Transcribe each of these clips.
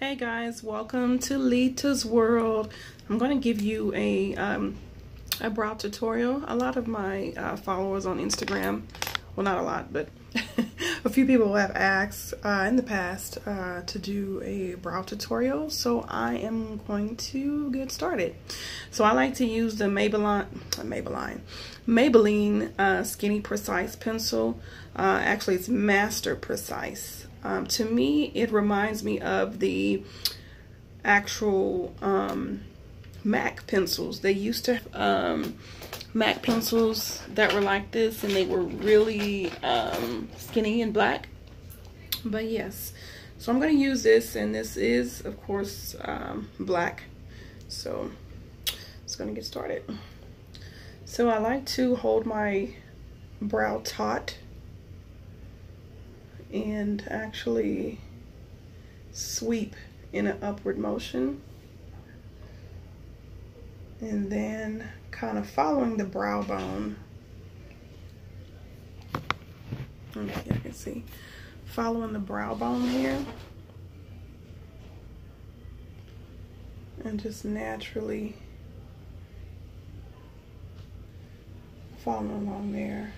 Hey guys, welcome to Lita's World. I'm going to give you a brow tutorial. A lot of my followers on Instagram, well, not a lot, but a few people have asked in the past to do a brow tutorial, so I am going to get started. So I like to use the Maybelline Skinny Precise pencil. Actually, it's Master Precise. To me, it reminds me of the actual MAC pencils. They used to have MAC pencils that were like this, and they were really skinny and black. But yes, so I'm going to use this, and this is, of course, black. So it's going to get started. So I like to hold my brow taut and actually sweep in an upward motion, and then kind of following the brow bone. Okay, I can see following the brow bone here, and just naturally following along there.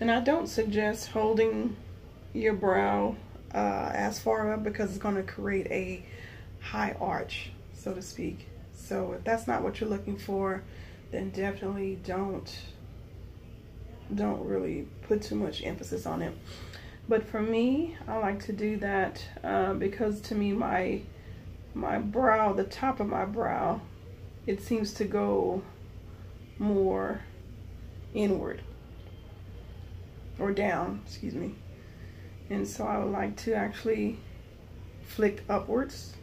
And I don't suggest holding your brow as far up, because it's going to create a high arch, so to speak. So if that's not what you're looking for, then definitely don't really put too much emphasis on it. But for me, I like to do that because to me my brow, the top of my brow, it seems to go more inward. Or down, excuse me. And so I would like to actually flick upwards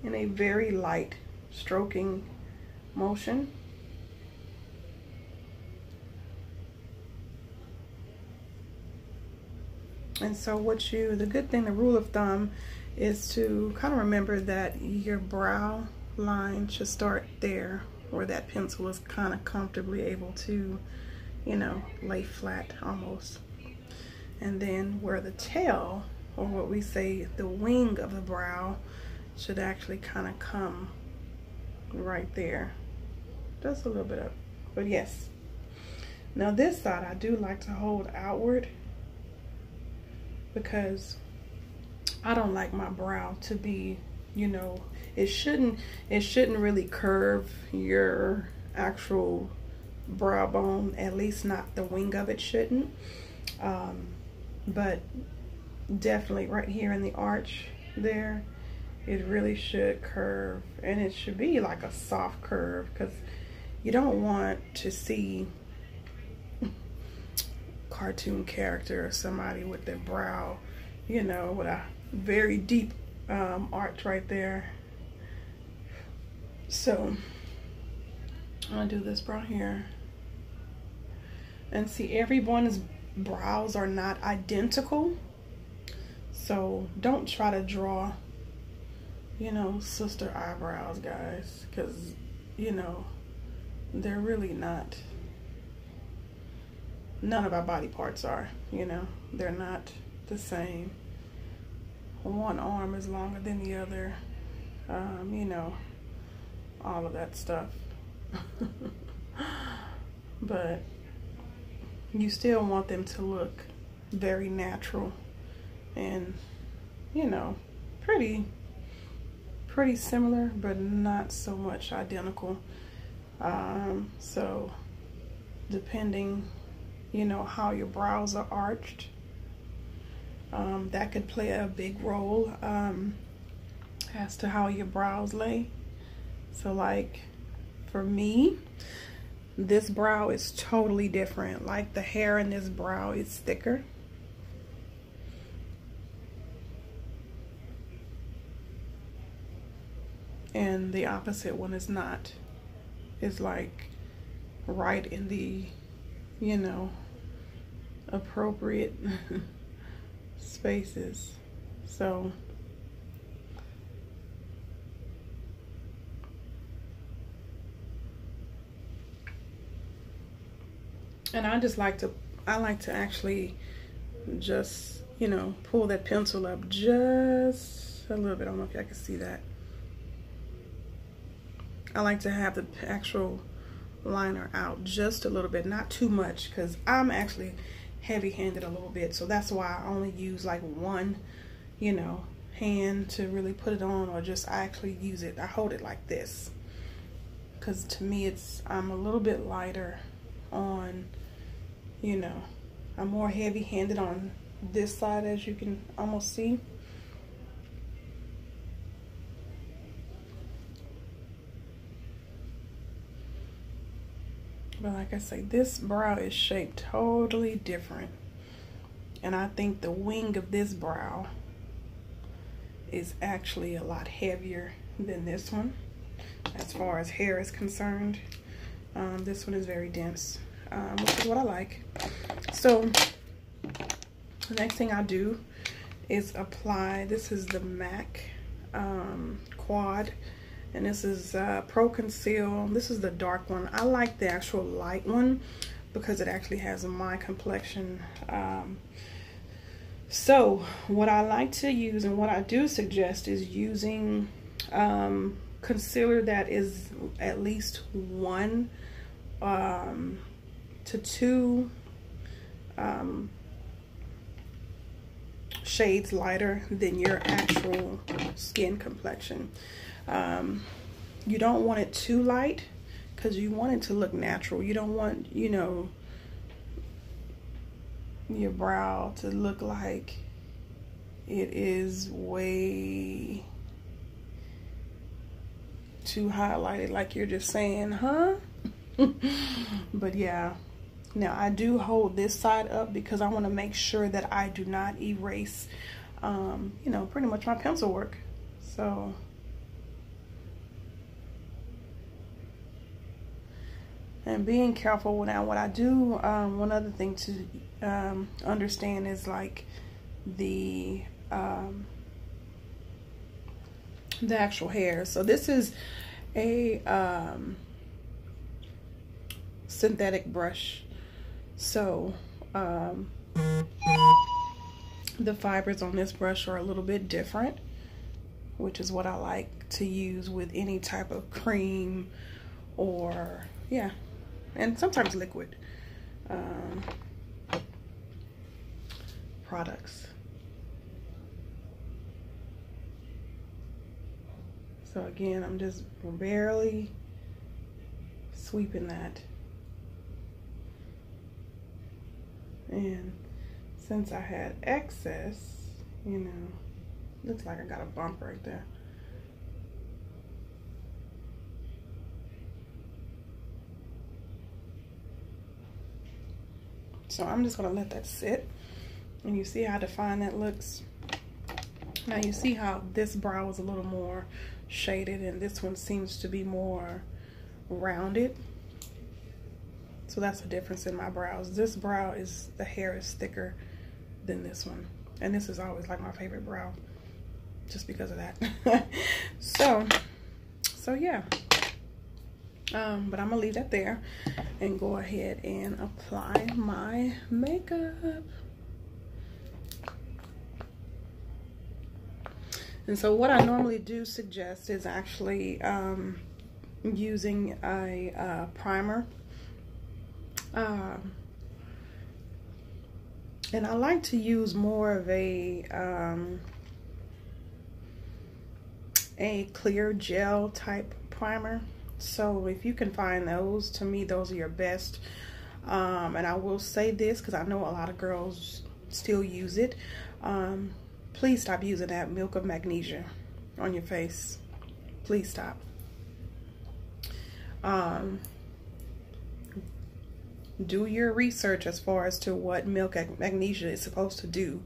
in a very light stroking motion. And so the good thing, the rule of thumb, is to kind of remember that your brow line should start there, where that pencil is kind of comfortably able to, you know, lay flat almost. And then where the tail, or what we say the wing of the brow, should actually kind of come right there. Just a little bit up, but yes. Now this side I do like to hold outward, because I don't like my brow to be, you know, it shouldn't really curve your actual brow bone, at least not the wing of it shouldn't, but definitely right here in the arch there, it really should curve, and it should be like a soft curve, because you don't want to see cartoon character or somebody with their brow, you know, with a very deep arch right there. So I'm gonna do this brow here, and see, everyone's brows are not identical, so don't try to draw, you know, sister eyebrows, guys, because, you know, they're really not. None of our body parts are, you know, they're not the same. One arm is longer than the other, you know, all of that stuff. But you still want them to look very natural and, you know, pretty similar, but not so much identical. So depending, you know, how your brows are arched, that could play a big role as to how your brows lay. So like for me, this brow is totally different. Like the hair in this brow is thicker. And the opposite one is not. It's like right in the, you know, appropriate spaces. So and I like to actually just, you know, pull that pencil up just a little bit. I don't know if y'all can see that. I like to have the actual liner out just a little bit, not too much, because I'm actually heavy-handed a little bit, so that's why I only use like one, you know, hand to really put it on, or just I actually use it, I hold it like this, because to me I'm a little bit lighter on, you know, I'm more heavy-handed on this side, as you can almost see. But like I say, this brow is shaped totally different. And I think the wing of this brow is actually a lot heavier than this one, as far as hair is concerned. This one is very dense, which is what I like. So the next thing I do is apply, this is the MAC Quad. And this is Pro Conceal. This is the dark one. I like the actual light one because it actually has my complexion. So what I like to use, and what I do suggest, is using concealer that is at least 1 to 2 shades lighter than your actual skin complexion. You don't want it too light because you want it to look natural. You don't want, you know, your brow to look like it is way too highlighted, like you're just saying, huh? But yeah, now I do hold this side up because I want to make sure that I do not erase, you know, pretty much my pencil work. So and being careful. Now what I do, one other thing to understand is like the actual hair. So this is a synthetic brush, so the fibers on this brush are a little bit different, which is what I like to use with any type of cream, or yeah, and sometimes liquid products. So again, I'm just barely sweeping that. And since I had excess, you know, looks like I got a bump right there. So I'm just gonna let that sit. And you see how defined that looks? Now you see how this brow is a little more shaded and this one seems to be more rounded. So that's the difference in my brows. This brow is, the hair is thicker than this one. And this is always like my favorite brow, just because of that. so yeah. But I'm gonna leave that there and go ahead and apply my makeup. And so what I normally do suggest is actually using a primer. And I like to use more of a clear gel type primer. So if you can find those, to me those are your best. And I will say this because I know a lot of girls still use it. Please stop using that Milk of Magnesia on your face. Please stop. Do your research as far as to what Milk of Magnesia is supposed to do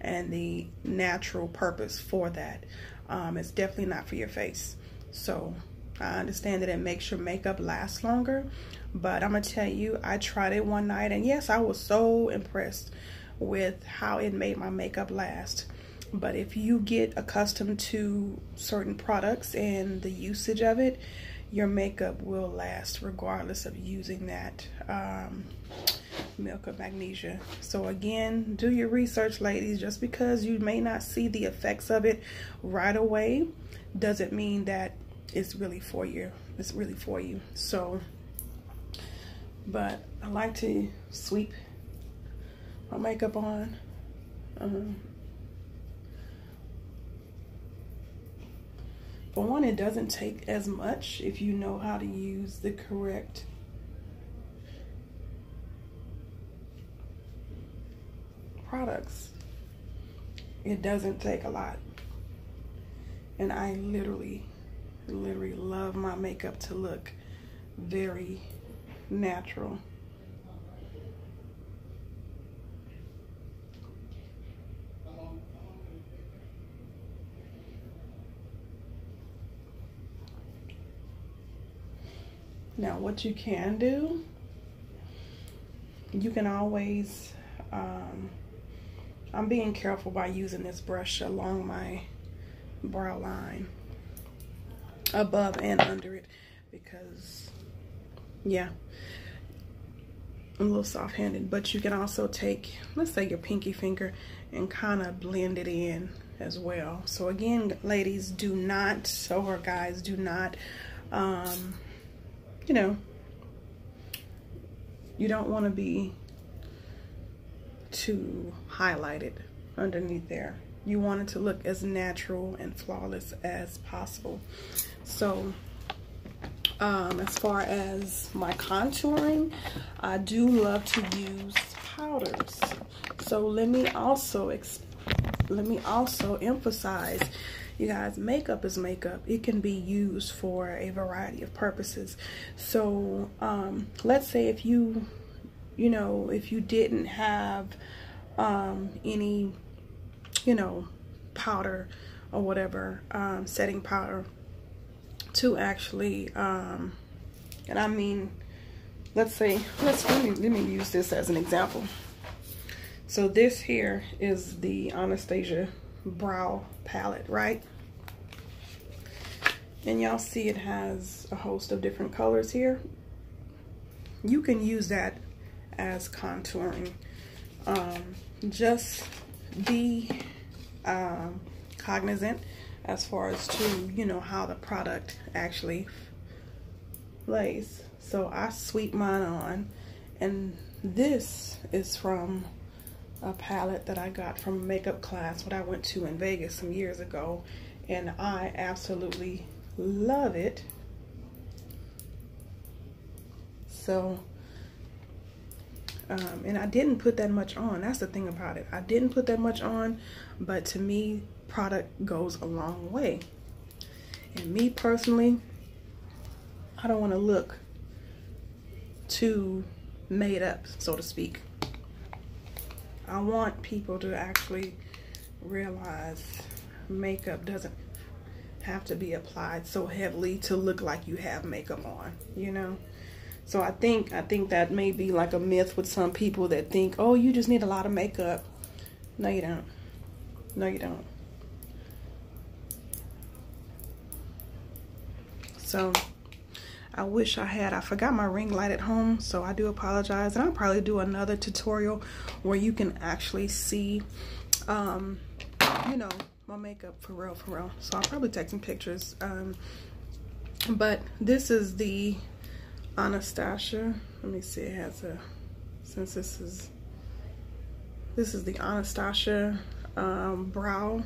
and the natural purpose for that. It's definitely not for your face. So I understand that it makes your makeup last longer, but I'm gonna tell you, I tried it one night and yes, I was so impressed with how it made my makeup last. But if you get accustomed to certain products and the usage of it, your makeup will last regardless of using that Milk of Magnesia. So again, do your research, ladies. Just because you may not see the effects of it right away doesn't mean that it's really for you. It's really for you. So, but I like to sweep my makeup on. For one, it doesn't take as much if you know how to use the correct products. It doesn't take a lot. And I literally love my makeup to look very natural. Now, what you can do, you can always, I'm being careful by using this brush along my brow line, above and under it, because, yeah, I'm a little soft-handed. But you can also take, let's say, your pinky finger and kind of blend it in as well. So again, ladies, do not, or guys, do not, you know, you don't want to be too highlighted underneath there. You want it to look as natural and flawless as possible. So as far as my contouring, I do love to use powders. So let me also emphasize, you guys, makeup is makeup. It can be used for a variety of purposes. So let's say if you know, if you didn't have any, you know, powder or whatever, setting powder to actually, and I mean, let's say, let me use this as an example. So this here is the Anastasia brow palette, right? And y'all see it has a host of different colors here. You can use that as contouring. Just be cognizant as far as to, you know, how the product actually lays. So I sweep mine on, and this is from a palette that I got from a makeup class when I went to in Vegas some years ago, and I absolutely love it. So and I didn't put that much on. That's the thing about it. I didn't put that much on, but to me, product goes a long way. And me personally, I don't want to look too made up, so to speak. I want people to actually realize makeup doesn't have to be applied so heavily to look like you have makeup on, you know? So I think that may be like a myth with some people that think, oh, you just need a lot of makeup. No, you don't. No, you don't. So I wish I forgot my ring light at home, so I do apologize. And I'll probably do another tutorial where you can actually see, you know, my makeup for real, for real. So I'll probably take some pictures. But this is the Anastasia. Let me see, it has a, since this is the Anastasia brow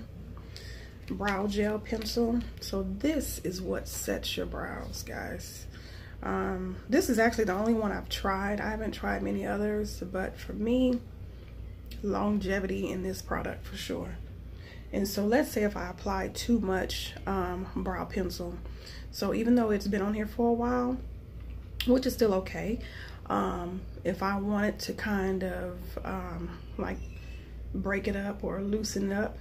gel pencil. So this is what sets your brows, guys. This is actually the only one I've tried. I haven't tried many others, but for me, longevity in this product for sure. And so let's say if I apply too much brow pencil, so even though it's been on here for a while, which is still okay, if I wanted to kind of like break it up or loosen it up,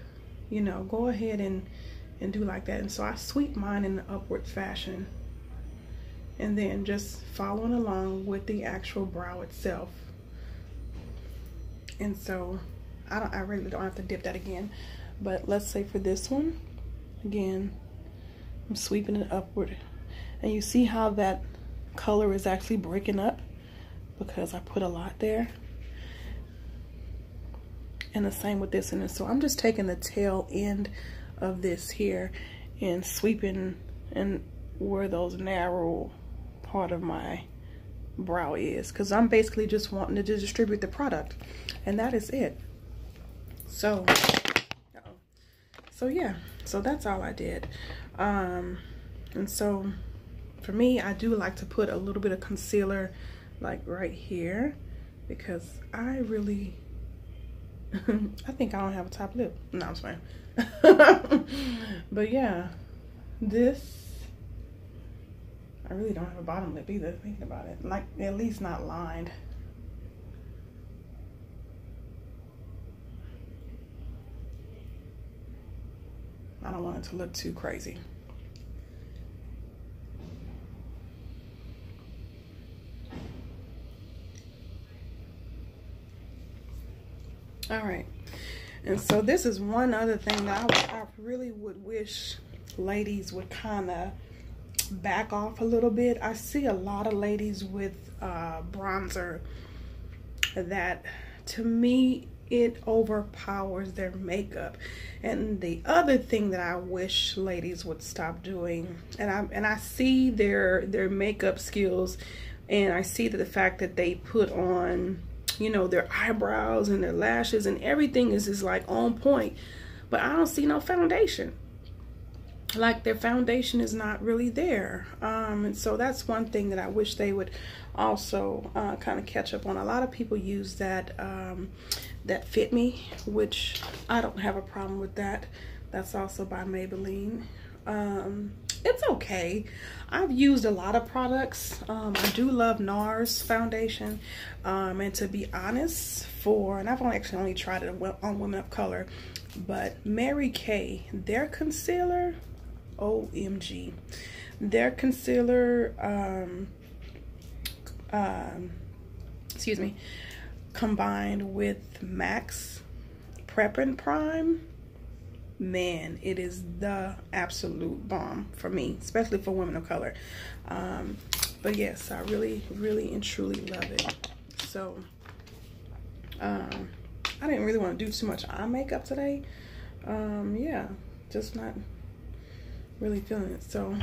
you know, go ahead and do like that. And so I sweep mine in the upward fashion, and then just following along with the actual brow itself. And so I really don't have to dip that again. But let's say for this one, again, I'm sweeping it upward, and you see how that color is actually breaking up because I put a lot there. And the same with this. And so I'm just taking the tail end of this here and sweeping and where those narrow part of my brow is, because I'm basically just wanting to distribute the product, and that is it. So yeah, so that's all I did. And so for me, I do like to put a little bit of concealer like right here, because I really I think I don't have a top lip. No, I'm fine. But yeah, this, I really don't have a bottom lip either, thinking about it. Like, at least not lined. I don't want it to look too crazy. All right, and so this is one other thing that I really would wish ladies would kind of back off a little bit. I see a lot of ladies with bronzer that, to me, it overpowers their makeup. And the other thing that I wish ladies would stop doing, and I see their makeup skills, and I see that the fact that they put on, you know, their eyebrows and their lashes and everything is just like on point, but I don't see no foundation. Like, their foundation is not really there. And so that's one thing that I wish they would also kind of catch up on. A lot of people use that that Fit Me, which I don't have a problem with that. That's also by Maybelline. It's okay. I've used a lot of products. I do love NARS foundation, and to be honest, and I've only tried it on Women of Color, but Mary Kay, their concealer, OMG, their concealer, excuse me, combined with MAC's Prep and Prime, man, it is the absolute bomb for me, especially for women of color. But yes, I really and truly love it. So I didn't really want to do too much eye makeup today. Yeah, just not really feeling it. So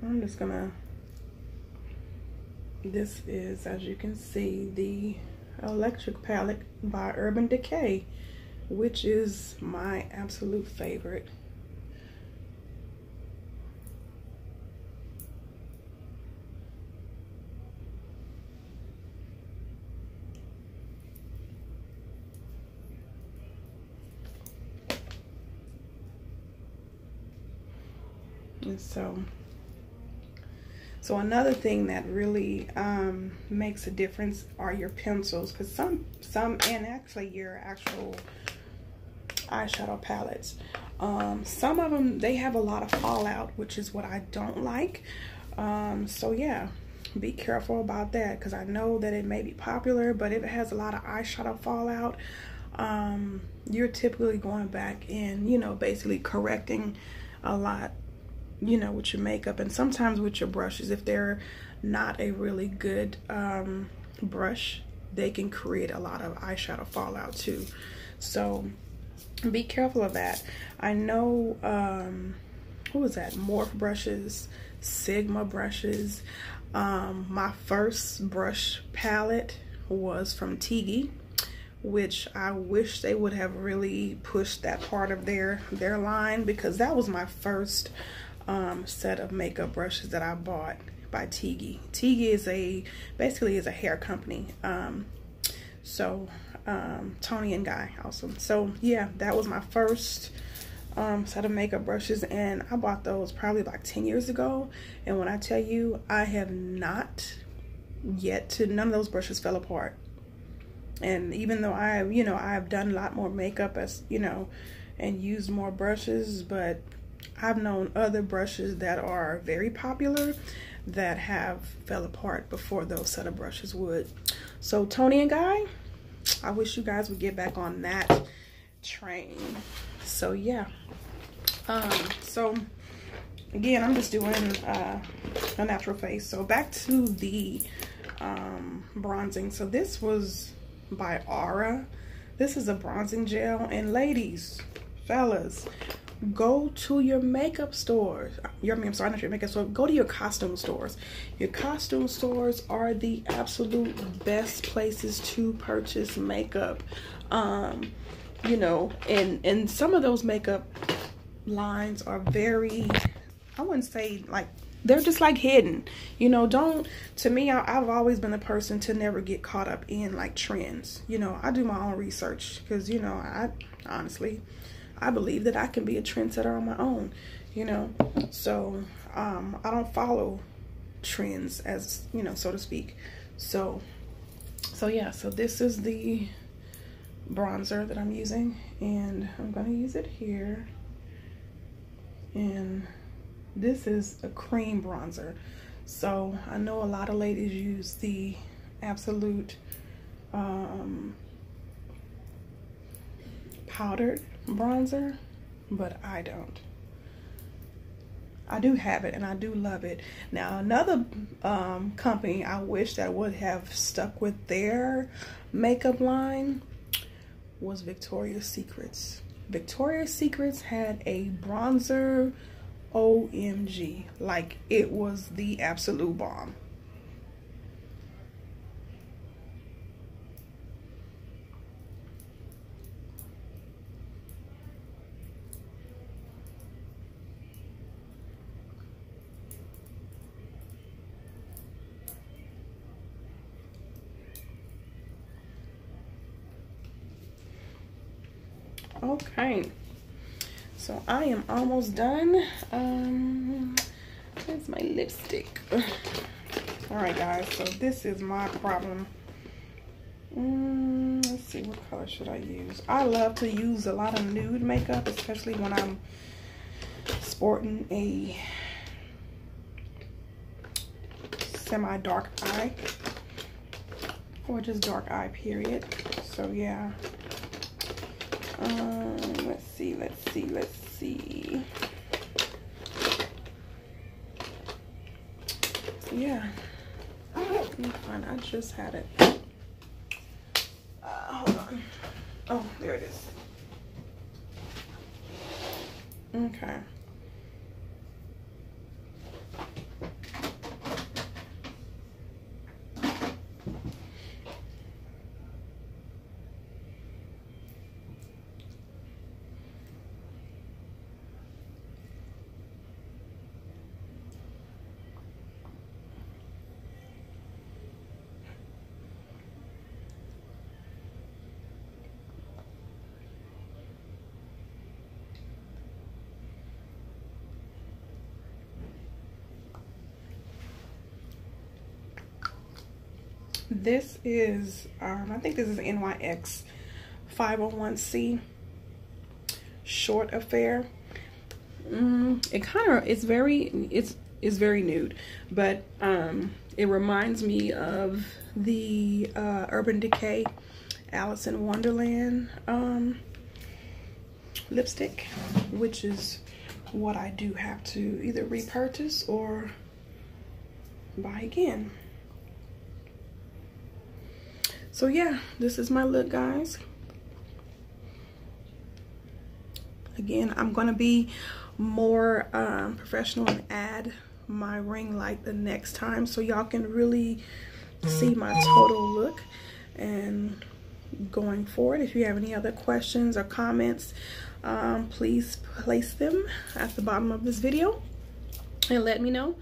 I'm just gonna, this is, as you can see, the Electric palette by Urban Decay, which is my absolute favorite. And so another thing that really makes a difference are your pencils, because some and actually your actual eyeshadow palettes, some of them, they have a lot of fallout, which is what I don't like. So yeah, be careful about that, because I know that it may be popular, but if it has a lot of eyeshadow fallout, you're typically going back and, you know, basically correcting a lot, you know, with your makeup, and sometimes with your brushes. If they're not a really good brush, they can create a lot of eyeshadow fallout too. So be careful of that. I know, what was that? Morphe brushes, Sigma brushes. My first brush palette was from Tigi, which I wish they would have really pushed that part of their line, because that was my first set of makeup brushes that I bought by Tigi. Tigi is basically a hair company. Toni and Guy also. So yeah, that was my first set of makeup brushes, and I bought those probably like 10 years ago. And when I tell you, I have not yet none of those brushes fell apart. And even though I've done a lot more makeup, as you know, and used more brushes, but I've known other brushes that are very popular that have fell apart before those set of brushes would. So Toni and Guy, I wish you guys would get back on that train. So yeah, so again, I'm just doing a natural face. So back to the bronzing. So this was by Aura. This is a bronzing gel, and ladies, fellas, go to your makeup stores. I'm sorry, not your makeup store. Go to your costume stores. Your costume stores are the absolute best places to purchase makeup. You know, and some of those makeup lines are very, I wouldn't say like, they're just like hidden. You know, to me, I've always been a person to never get caught up in like trends. You know, I do my own research because, you know, I honestly, I believe that I can be a trendsetter on my own, you know. So I don't follow trends, as you know, so to speak. So yeah, so this is the bronzer that I'm using, and I'm gonna use it here. And this is a cream bronzer. So I know a lot of ladies use the Absolute powdered bronzer, but I don't. I do have it and I do love it. Now another company I wish that would have stuck with their makeup line was Victoria's Secrets. Victoria's Secrets had a bronzer, OMG, like it was the absolute bomb. Okay, so I am almost done. Where's my lipstick? All right, guys, so this is my problem. Let's see, what color should I use? I love to use a lot of nude makeup, especially when I'm sporting a semi-dark eye, or just dark eye, period. So yeah. Let's see. Yeah. Let me find, I just had it. Hold on. Oh, there it is. Okay. This is, I think this is NYX 501C Short Affair. It kind of, it's very nude, but it reminds me of the Urban Decay Alice in Wonderland lipstick, which is what I do have to either repurchase or buy again. So yeah, this is my look, guys. Again, I'm gonna be more professional and add my ring light the next time so y'all can really see my total look. And going forward, if you have any other questions or comments, please place them at the bottom of this video and let me know.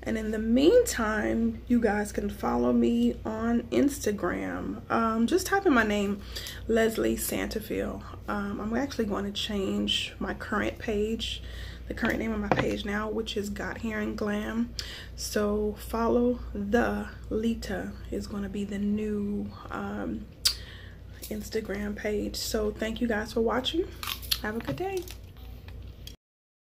And in the meantime, you guys can follow me on Instagram. Just type in my name, Leslie Santafiel. I'm actually going to change my current page, the current name of my page now, which is Got Hair and Glam. So follow the Lita is going to be the new Instagram page. So thank you guys for watching. Have a good day.